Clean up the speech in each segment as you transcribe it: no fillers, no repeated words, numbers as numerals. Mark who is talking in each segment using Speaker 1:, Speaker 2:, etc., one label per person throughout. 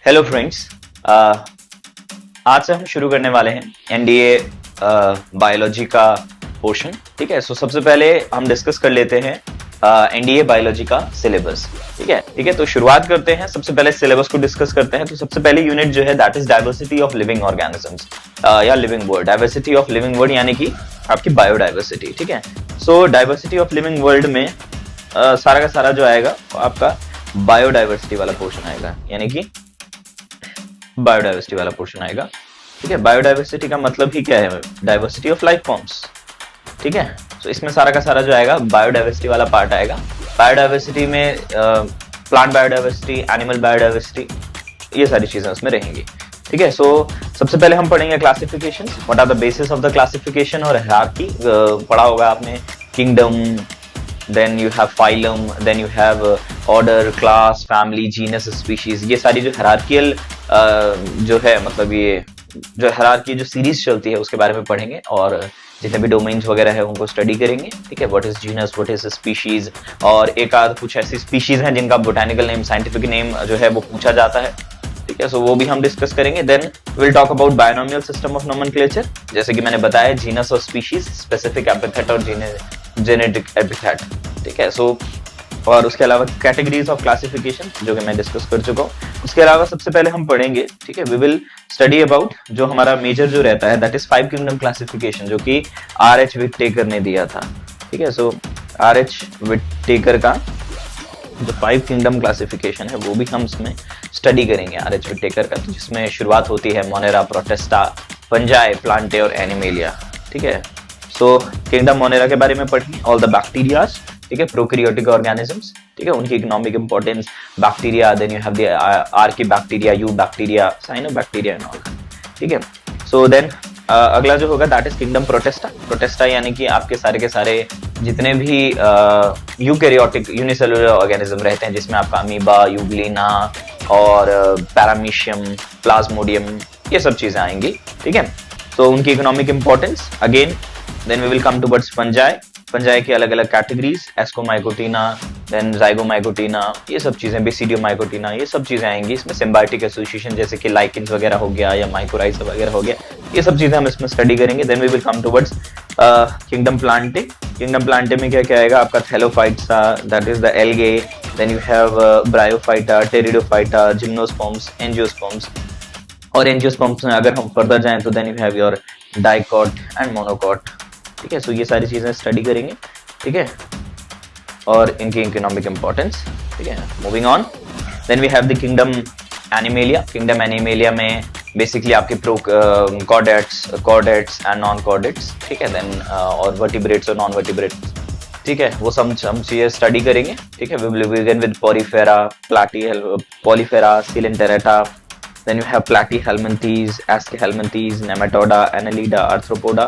Speaker 1: Hello friends. आज से हम शुरू करने वाले हैं एनडीए बायोलॉजी का पोर्शन। ठीक है, सो सबसे पहले हम डिस्कस कर लेते हैं एनडीए बायोलॉजी का सिलेबस। ठीक है, तो शुरुआत करते हैं। सबसे पहले सिलेबस को डिस्कस करते हैं। तो सबसे पहले यूनिट जो है that is diversity of living organisms या living world. Diversity of living world यानी कि आपकी बायोडाइवर्सिटी। ठीक है, so diversity of living world में सारा का सारा जो आएगा आपका बायोडाइवर्सिटी वाला पोर्शन आएगा, यानी कि बायोडाइवर्सिटी वाला पोर्शन आएगा। ठीक है, बायोडाइवर्सिटी का मतलब ही क्या है? Diversity of life forms. ठीक है, तो इसमें सारा का सारा जो आएगा बायोडाइवर्सिटी वाला पार्ट आएगा। बायोडाइवर्सिटी में प्लांट बायोडाइवर्सिटी, एनिमल बायोडाइवर्सिटी, ये सारी चीजें उसमें रहेंगी। ठीक है, सो सबसे पहले हम पढ़ेंगे classification. What are the basis of the classification और हायरार्की। पढ़ा होगा आपने kingdom, then you have phylum, then you have order, class, family, genus, species। ये सारी जो hierarchical जो है, मतलब ये जो hierarchy जो सीरीज चलती है उसके बारे में पढ़ेंगे और जितने भी डोमेन्स वगैरह है उनको स्टडी करेंगे। ठीक है, what is genus, what is species, और एक आध कुछ ऐसी स्पीशीज हैं जिनका बोटानिकल नेम, साइंटिफिक नेम जो है वो पूछा जाता है। ठीक है, सो वो भी हम डिस्कस करेंगे। Then will talk about binomial system of nomenclature. जैसे कि मैंने बताया, जीनस और स्पीशीज, स्पेसिफिक एपिथेट और जेनेटिक एपिथेट। ठीक है, सो और उसके अलावा कैटेगरीज ऑफ क्लासिफिकेशन जो कि मैं डिस्कस कर चुका हूँ। उसके अलावा सबसे पहले हम पढ़ेंगे, ठीक है, वी विल स्टडी अबाउट जो हमारा मेजर जो रहता है दैट इज 5 किंगडम क्लासिफिकेशन, जो कि आर.एच. विटटेकर ने दिया था। ठीक है, सो आर.एच. विटटेकर का जो 5 किंगडम क्लासिफिकेशन है वो भी हम इसमें स्टडी करेंगे, आर.एच. विटटेकर का, तो जिसमें शुरुआत होती है मोनेरा, प्रोटेस्टा, फंजाई, प्लांटे और एनिमेलिया। ठीक है, सो किंगडम मोनेरा के बारे में पढ़ेंगे, ऑल द बैक्टीरियाज। ठीक है, प्रोकैरियोटिक ऑर्गेनिजम्स। ठीक है, उनकी economic importance, bacteria, then you have the archaebacteria, eubacteria, cyanobacteria and all. ठीक है, सो देन अगला जो होगा that is kingdom Protista. Protista यानी कि आपके सारे के सारे जितने भी यूकैरियोटिक यूनिसेलुलर ऑर्गेनिज्म रहते हैं, जिसमें आपका अमीबा, यूग्लिना और पैरामीशियम, प्लाज्मोडियम, ये सब चीजें आएंगी। ठीक है, तो उनकी economic importance again. Then we will come towards fungi. Fungi की अलग अलग कैटेगरीज, एस्कोमाइकोटिना, देन जाइगोमाइकोटिना, ये सब चीजें, बेसिडियोमाइकोटिना, ये सब चीजें आएंगी इसमें। सिम्बायोटिक एसोसिएशन जैसे कि लाइकेंस वगैरह हो गया या माइकोराइजा वगैरह हो गया, ये सब चीजें हम इसमें स्टडी करेंगे। Then we will come towards kingdom Plantae. Kingdom Plantae में क्या क्या आएगा आपका? Thallophyta, that is the algae, then you have bryophyta, pteridophyta, gymnosperms, angiosperms, और एंजियोस्पर्म्स में अगर हम फर्दर जाएं तो then you have your dicot and monocot. ठीक है, सो ये सारी चीजें स्टडी करेंगे। ठीक है, और इनकी इकोनॉमिक इंपॉर्टेंस। ठीक है, moving on, then we have the kingdom Animalia. Kingdom Animalia में बेसिकली आपके prochordates and non chordates. ठीक है, देन और वर्टिब्रेट्स और नॉन वर्टिब्रेट्स। ठीक है, वो सब हम चीजें स्टडी करेंगे। ठीक है, we will begin with porifera, porifera, coelenterata, then you have platyhelminthes, aschelminthes, nematoda, annelida, arthropoda,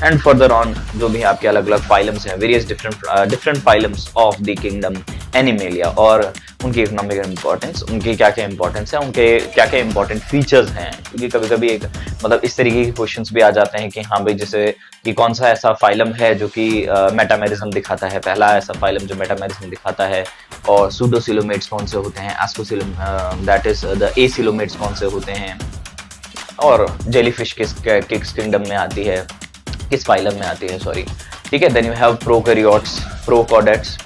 Speaker 1: and further on जो भी आपके अलग अलग फाइलम्स हैं, various different phylums of the kingdom Animalia, और उनकी इकोनॉमिक इंपॉर्टेंस, उनकी क्या क्या इंपॉर्टेंस है, उनके क्या क्या इंपॉर्टेंट फीचर्स हैं। क्योंकि कभी कभी एक मतलब इस तरीके के क्वेश्चंस भी आ जाते हैं कि हाँ भाई, जैसे कि कौन सा ऐसा फाइलम है जो कि मेटामेरिज्म दिखाता है, पहला ऐसा फाइलम जो मेटामेरिज्म दिखाता है, और सूडोसिलोमेट्स कौन से होते हैं, एस्कोसिलम दैट इज द एसिलोमेट्स कौन से होते हैं, और जेलीफिश किस किंगडम में आती है, किस फाइलम में आती है, सॉरी। ठीक है, then you have prokaryotes, prochordates,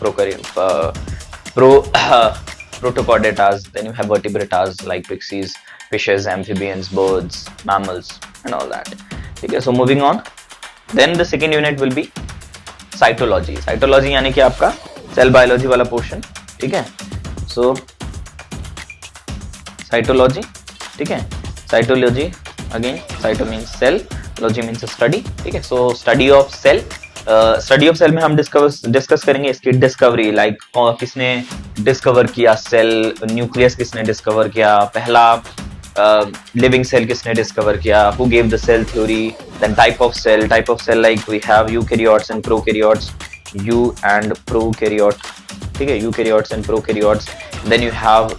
Speaker 1: protochordatas, then you have vertebratas like pixies, fishes, amphibians, birds, mammals and all that. ठीक है, so moving on, then the second unit will be cytology. Cytology यानी कि आपका cell biology वाला portion. ठीक है, so cytology। ठीक है, cytology again, cyto means cell, logy means study। ठीक है, so study of cell। Study of cell में हम डिस्कस करेंगे इसकी डिस्कवरी, लाइक किसने डिस्कवर किया सेल, न्यूक्लियस किसने डिस्कवर किया, पहला लिविंग सेल किसने डिस्कवर किया, who gave the cell theory, then type of cell like we have eukaryotes and prokaryotes, you and prokaryote. ठीक है, eukaryotes and prokaryotes. Then you have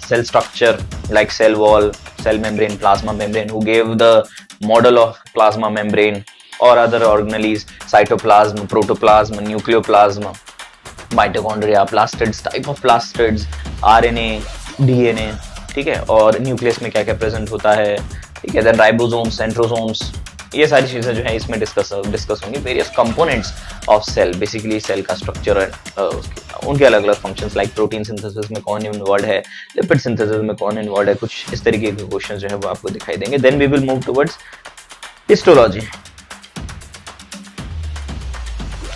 Speaker 1: cell structure like cell wall, cell membrane, plasma membrane, who gave the model of plasma membrane, or other organelles, cytoplasm, protoplasm, nucleoplasm, mitochondria, plastids, type of plastids, RNA, DNA, ठीक है, और nucleus में क्या क्या present होता है, ठीक है, देन राइबोसोम्स, सेंट्रोसोम्स, ये सारी चीजें जो है इसमें डिस्कस होंगी। Various components of cell, basically cell का स्ट्रक्चर और उनके अलग अलग फंक्शंस, लाइक प्रोटीन सिंथेसिस में कौन इन्वॉल्व है, लिपिड सिंथेसिस में कौन इन्वॉल्व है, कुछ इस तरीके के क्वेश्चन जो है वो आपको दिखाई देंगे। Then we will move towards histology.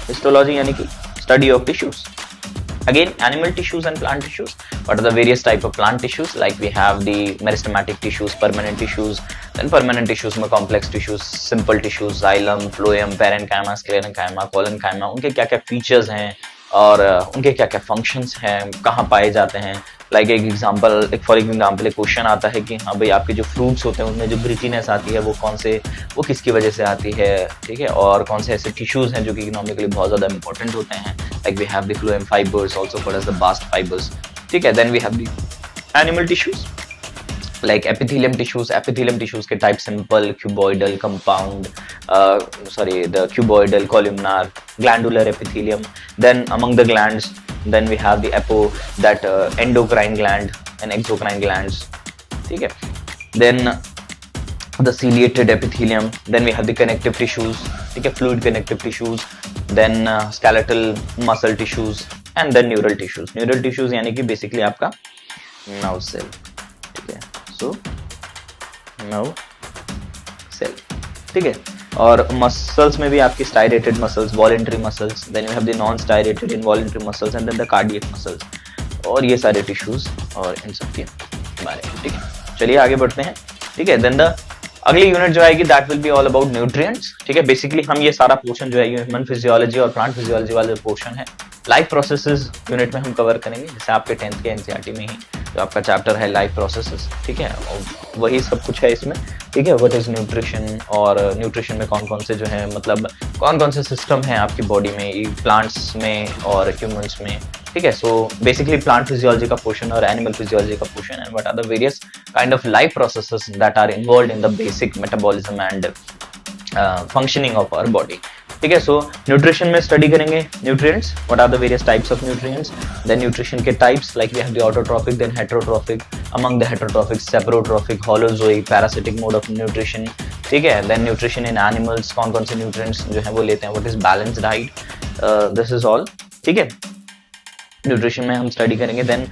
Speaker 1: Histology यानी कि study of tissues, again animal tissues and plant tissues. What are the various type of plant tissues? Like we have the meristematic tissues, permanent tissues, then permanent tissues में complex tissues, simple tissues, xylem, phloem, parenchyma, sclerenchyma, collenchyma, उनके क्या क्या features हैं और उनके क्या क्या functions हैं, कहाँ पाए जाते हैं। लाइक एक फॉर एग्जाम्पल एक क्वेश्चन आता है कि हाँ भाई आपके जो फ्रूट्स होते हैं उनमें जो ग्रिटीनेस आती है वो किसकी वजह से आती है, ठीक है, और कौन से ऐसे टिश्यूज हैं जो कि इकोनॉमिकली बहुत ज्यादा इंपॉर्टेंट होते हैं। Like we have the phloem fibres, also called as the bast fibres, ठीक है। Then we have the animal tissues like epithelium tissues के type simple, cuboidal, compound, the cuboidal, columnar, glandular epithelium. Then among the glands, then we have the endocrine gland and exocrine glands, ठीक है। Then the ciliated epithelium, then we have the connective tissues, ठीक है, fluid connective tissues, then skeletal muscle tissues and then neural tissues यानी कि basically आपका nerve cell, ठीक है, so nerve cell, ठीक है। और मसल्स में भी आपकी striated muscles, voluntary muscles, then you have the non striated involuntary muscles and then the cardiac muscles, और ये सारे टिश्यूज और इन सब के बारे में, ठीक है। चलिए आगे बढ़ते हैं, ठीक है। देन द अगली यूनिट जो आएगी that will be all about nutrients, ठीक है। बेसिकली हम ये सारा पोर्शन जो है ह्यूमन फिजियोलॉजी और प्लांट फिजियोलॉजी वाला जो पोर्शन है लाइफ प्रोसेसेस यूनिट में हम कवर करेंगे, जैसे आपके 10th के एनसीईआरटी में ही जो आपका चैप्टर है लाइफ प्रोसेसेस, ठीक है, और वही सब कुछ है इसमें, ठीक है। व्हाट इज न्यूट्रिशन, और न्यूट्रिशन में कौन कौन से जो है मतलब कौन कौन से सिस्टम है आपकी बॉडी में, प्लांट्स में और ह्यूमंस में, ठीक है। सो बेसिकली प्लांट फिजियोलॉजी का पोर्शन और एनिमल फिजियोलॉजी का portion, and what are the various kind of life processes that are involved in the basic metabolism and functioning of our body, ठीक है। सो न्यूट्रिशन में study करेंगे nutrients, what are the various types of nutrients, then nutrition के types, like we have the autotrophic, then heterotrophic, among the heterotrophic saprotrophic, holozoic, parasitic mode of nutrition, ठीक है। Then nutrition in animals, कौन कौन से nutrients जो है वो लेते हैं, what is balanced diet, this is all, ठीक है, न्यूट्रिशन में हम स्टडी करेंगे। Then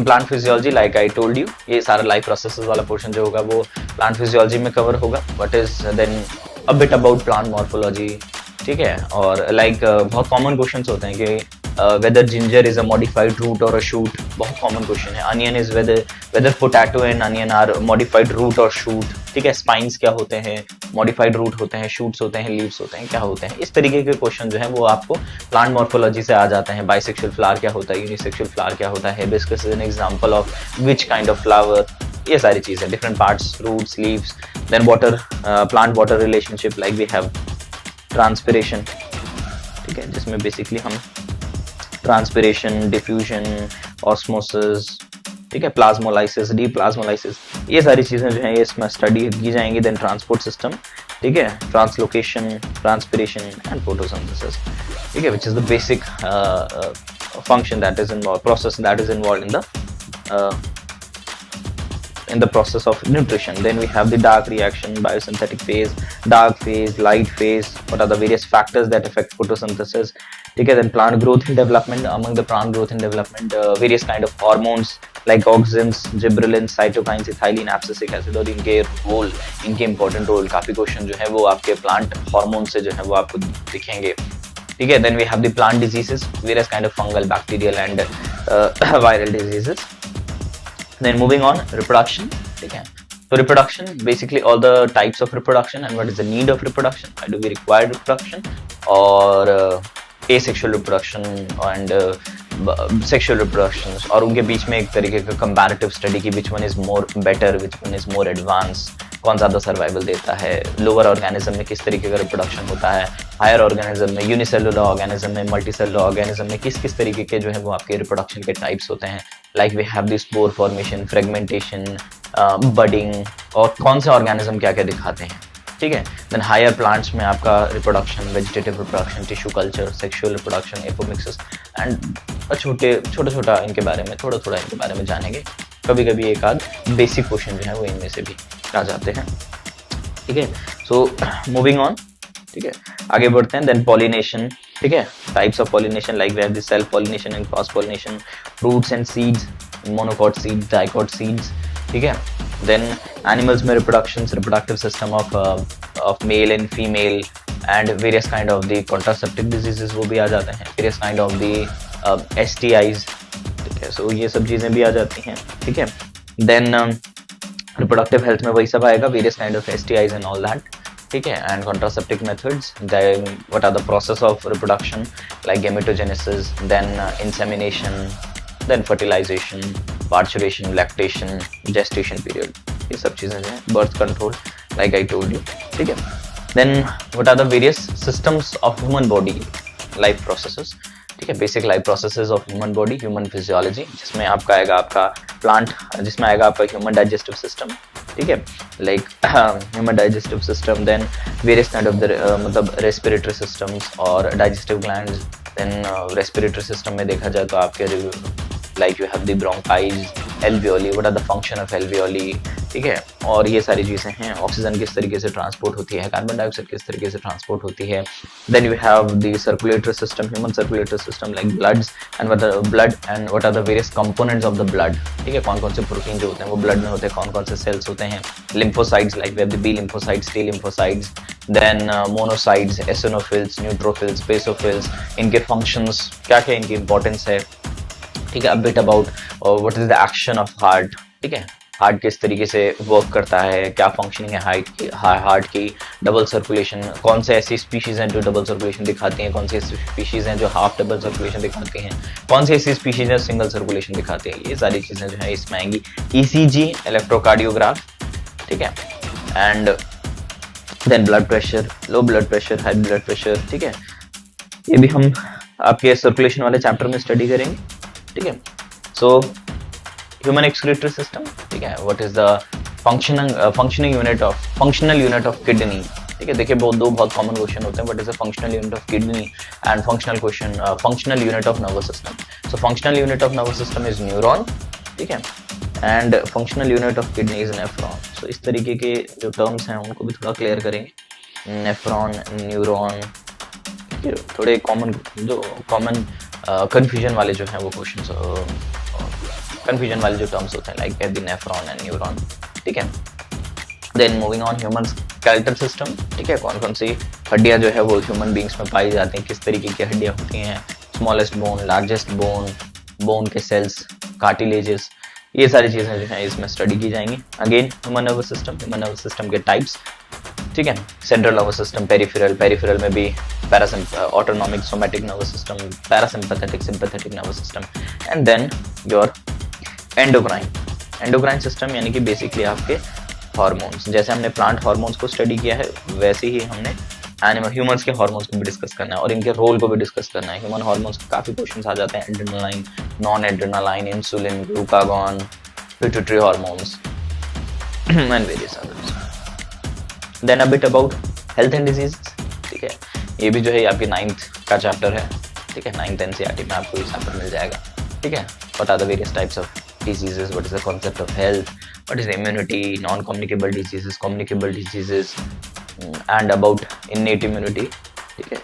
Speaker 1: plant physiology, like I told you, ये सारा लाइफ प्रोसेसेस वाला पोर्शन जो होगा वो प्लांट फिजियोलॉजी में कवर होगा। What is then a bit about plant morphology, ठीक है। और लाइक बहुत कॉमन क्वेश्चंस होते हैं कि whether ginger is a modified root or a shoot, बहुत कॉमन क्वेश्चन है। onion is whether potato and onion are modified root or shoot, ठीक है। spines क्या होते हैं, modified root होते हैं, shoots होते हैं, leaves होते हैं, क्या होते हैं, इस तरीके के क्वेश्चन जो है वो आपको प्लांट मॉर्फोलॉजी से आ जाते हैं। बाइसेक्सुअल फ्लावर क्या होता है, यूनिसेक्सुअल फ्लावर क्या होता है, hibiscus is an example of which kind of flower, ये सारी चीजें, different parts, roots, leaves, then water, plant water relationship, like we have transpiration, ठीक है, जिसमें बेसिकली हम ट्रांसपिरेशन, डिफ्यूजन, ऑस्मोसिस, ठीक है, प्लाज्मोलाइसिस, डीप्लाज्मोलाइसिस, ये सारी चीजें जो है ये इसमें स्टडी की जाएंगी। देन ट्रांसपोर्ट सिस्टम, ठीक है, ट्रांसलोकेशन, ट्रांसपिरेशन एंड फोटोसिंथेसिस, ठीक है, which is the basic function that is involve, process that is involve in the process of nutrition. Then we have the dark reaction, biosynthetic phase, dark phase, light phase, what are the various factors that affect photosynthesis, ठीक है। Then plant growth and development, among the plant growth and development various kind of hormones like auxins, gibberellins, cytokines, ethylene, abscisic acid, और इनके role, इनके important role, काफी question जो है वो आपके प्लांट हार्मोन से जो है वो आपको दिखेंगे, ठीक है। Then we have the plant diseases, various kind of fungal, bacterial and viral diseases. Then moving on, reproduction, ठीक है। So reproduction, basically all the types of reproduction and what is the need of reproduction, why do we require reproduction, और asexual reproduction and sexual reproductions, और उनके बीच में एक तरीके का comparative study की which one is more better, which one is more advanced, कौन ज़्यादा सर्वाइवल देता है, लोअर ऑर्गेनिज्म में किस तरीके का रिप्रोडक्शन होता है, हायर ऑर्गेनिज्म में, यूनिसेलुलर ऑर्गेनिज्म में, मल्टीसेलुलर ऑर्गेनिज्म में किस किस तरीके के जो है वो आपके रिप्रोडक्शन के टाइप्स होते हैं। Like we have the spore formation, fragmentation, budding, और कौन से ऑर्गेनिज्म क्या क्या दिखाते हैं, ठीक है। देन हायर प्लांट्स में आपका reproduction, vegetative reproduction, tissue culture, sexual reproduction, apomixis, and छोटा छोटा इनके बारे में थोड़ा इनके बारे में जानेंगे। कभी कभी एक आध बेसिक क्वेश्चन जो है वो इनमें से भी आ जाते हैं, ठीक है। सो मूविंग ऑन, ठीक है, आगे बढ़ते हैं। देन पॉलिनेशन, ठीक है, types of pollination like we have the self pollination and cross pollination, fruits and seeds, monocot seeds, dicot seeds, ठीक है। देन एनिमल्स में reproductive system of male and female and various kind of the contraceptive diseases वो भी आ जाते हैं, various kind of the STIs, ठीक है। सो ये सब चीजें भी आ जाती हैं, ठीक है। देन रिप्रोडक्टिव हेल्थ में वही सब आएगा, various kind of STIs and all that, ठीक है। And contraceptive methods, then what are the process of reproduction like gametogenesis, then insemination, then fertilisation, parturition, lactation, gestation period, ये सब चीजें जो है, birth control like I told you, ठीक है। Then what are the various systems of human body life processes, ठीक है, basic life processes of human body, human physiology, जिसमें आपका आएगा आपका प्लांट, जिसमें आएगा आपका ह्यूमन डाइजेस्टिव सिस्टम, ठीक है, like human digestive system, then various kind of the मतलब रेस्पिरेटरी सिस्टम्स और digestive glands. Then respiratory system में देखा जाए तो आपके like you have the bronchi, alveoli, what are the function of alveoli, ठीक है, और ये सारी चीजें हैं। ऑक्सीजन किस तरीके से ट्रांसपोर्ट होती है, कार्बन डाइऑक्साइड किस तरीके से ट्रांसपोर्ट होती है। Then you have the circulatory system, human circulatory system like bloods and what are the various components of the blood, ठीक है, कौन कौन से प्रोटीन जो होते हैं वो ब्लड में होते हैं, कौन कौन से सेल्स होते हैं। Lymphocytes like we have the B lymphocytes, T lymphocytes, then monocytes, eosinophils, neutrophils, basophils, इनके फंक्शंस क्या क्या, इनकी इंपॉर्टेंस है, ठीक है। A bit about what is the action of heart, ठीक है, हार्ट किस तरीके से वर्क करता है, क्या फंक्शनिंग है हार्ट की, डबल सर्कुलेशन, कौन से ऐसी स्पीशीज हैं जो डबल सर्कुलेशन दिखाती हैं, कौन सी ऐसी स्पीशीज हैं जो हाफ डबल सर्कुलेशन दिखाती हैं, कौन सी ऐसी स्पीशीज हैं सिंगल सर्कुलेशन दिखाती हैं, ये सारी चीजें जो है इसमें आएंगी। ECG, इलेक्ट्रोकार्डियोग्राफ, ठीक है, and then blood pressure, low blood pressure, high blood pressure, ठीक है, ये भी हम आपके सर्कुलेशन वाले चैप्टर में स्टडी करेंगे, ठीक है। सो ह्यूमन एक्सक्रीटरी सिस्टम, ठीक है, what is the functional unit of kidney, ठीक है। देखिए दो बहुत कॉमन क्वेश्चन होते हैं, what is the functional unit of kidney and functional unit of nervous system. So functional unit of nervous system is neuron, ठीक है, and functional unit of kidney is nephron. So इस तरीके के जो terms हैं उनको भी थोड़ा क्लियर करेंगे, नेफ्रॉन, न्यूरॉन, थोड़े कॉमन कंफ्यूजन वाले जो हैं वो क्वेश्चंस, कंफ्यूजन वाले जो टर्म्स होते हैं like the nephron and neuron, ठीक है। Then moving on, human skeletal system, ठीक है, कौन कौन सी हड्डियां जो है वो ह्यूमन बींग्स में पाई जाती हैं, किस तरीके की हड्डियां होती हैं, smallest bone, largest bone, bone के सेल्स, कार्टिलेजेस, ये सारी चीजें जो है इसमें स्टडी की जाएंगी। अगेन ह्यूमन नर्वस सिस्टम के टाइप्स, ठीक है, सेंट्रल नर्वस सिस्टम, पेरिफेरल में भी autonomic, somatic nervous system, parasympathetic, sympathetic nervous system, and then your endocrine system, यानी कि बेसिकली आपके हार्मोन्स। जैसे हमने प्लांट हार्मोन्स को स्टडी किया है वैसे ही हमने ह्यूमंस के हार्मोन्स को भी डिस्कस करना है और इनके रोल को भी डिस्कस करना है। ह्यूमन हार्मोन्स के काफी क्वेश्चंस आ जाते हैं, adrenaline, non adrenaline, insulin, glucagon, pituitary hormones and various others. Then a bit about health and disease, ठीक है, ये भी जो है आपके 9th का चैप्टर है, ठीक है, 9th NCERT में आपको ये चैप्टर मिल जाएगा, ठीक है। What are the various types of diseases, what is the concept of health, what is immunity, non-communicable diseases, communicable diseases, and about innate immunity, ठीक है,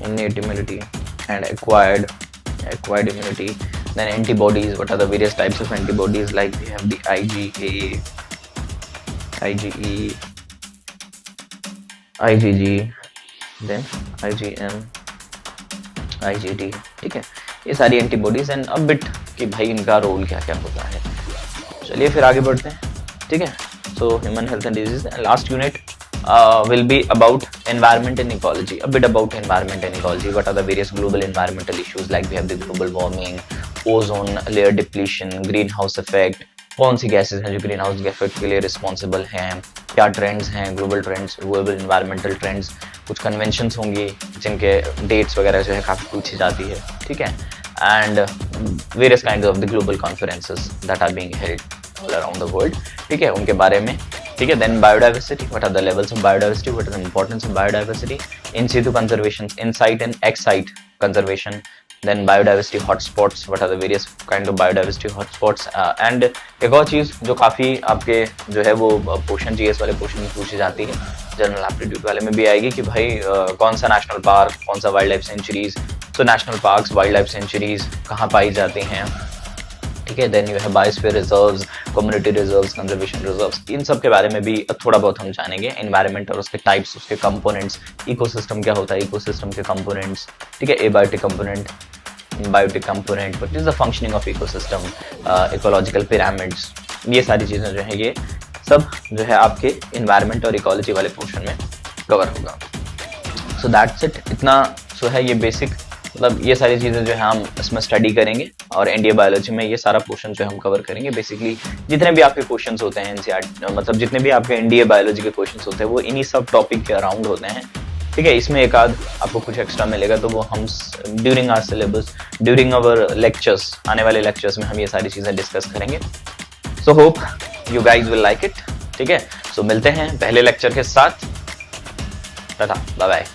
Speaker 1: innate immunity and acquired immunity. Then antibodies, what are the various types of antibodies, like we have the IgA, IgE, IgG, then IgM, IgD, ठीक है, ये सारी antibodies and अब bit कि भाई इनका रोल क्या क्या होता है। चलिए फिर आगे बढ़ते हैं, ठीक है। So human health and disease, last unit will be about environment and ecology, a bit about environment and ecology. What are the various global environmental issues, like we have the global warming, ozone layer depletion, greenhouse effect, कौन सी gases हैं जो green house effect के लिए responsible हैं, क्या trends हैं, global trends, global environmental trends, कुछ conventions होंगी जिनके डेट्स वगैरह जो है काफ़ी पूछी जाती है, ठीक है, and various kind of the global conferences that are being held all around the world, ठीक है, उनके बारे में ठीक है। Then biodiversity, what are the levels of biodiversity, what are the importance of biodiversity, in situ conservation, in site and ex site conservation, then biodiversity hotspots, what are the various kind of biodiversity hotspots, and एक और चीज जो काफी आपके जो है वो portion GS वाले पोर्शन में पूछी जाती है, जनरल एप्टीट्यूड वाले में भी आएगी कि भाई कौन सा नेशनल पार्क, कौन सा वाइल्ड लाइफ सेंचुरीज, तो national parks, wild life sanctuaries कहाँ पाई जाती हैं, ठीक है। देन यू है biosphere reserves, community reserves, conservation reserves, इन सब के बारे में भी थोड़ा बहुत हम जानेंगे। एनवायरनमेंट और उसके टाइप्स, उसके कंपोनेंट्स, इकोसिस्टम क्या होता है, इकोसिस्टम के कंपोनेंट्स, ठीक है। Abiotic component, biotic component, what is the functioning of ecosystem, ecological pyramids, ये सारी चीजें जो है ये सब जो है आपके एनवायरनमेंट और इकोलॉजी वाले पोर्शन में कवर होगा। सो दैट्स इट, इतना सो है ये बेसिक, मतलब ये सारी चीजें जो है हम इसमें स्टडी करेंगे और एनडीए बायोलॉजी में ये सारा पोर्शन जो हम कवर करेंगे। बेसिकली जितने भी आपके क्वेश्चंस होते हैं एनसीईआरटी, मतलब जितने भी आपके एनडीए बायोलॉजी के क्वेश्चंस होते हैं वो इन्हीं सब टॉपिक के अराउंड होते हैं, ठीक है। इसमें एक आध आपको कुछ एक्स्ट्रा मिलेगा तो वो हम during our syllabus, during our lectures, आने वाले लेक्चर्स में हम ये सारी चीजें डिस्कस करेंगे। So hope you guys will like it, ठीक है। सो मिलते हैं पहले लेक्चर के साथ, टाटा बाय बाय।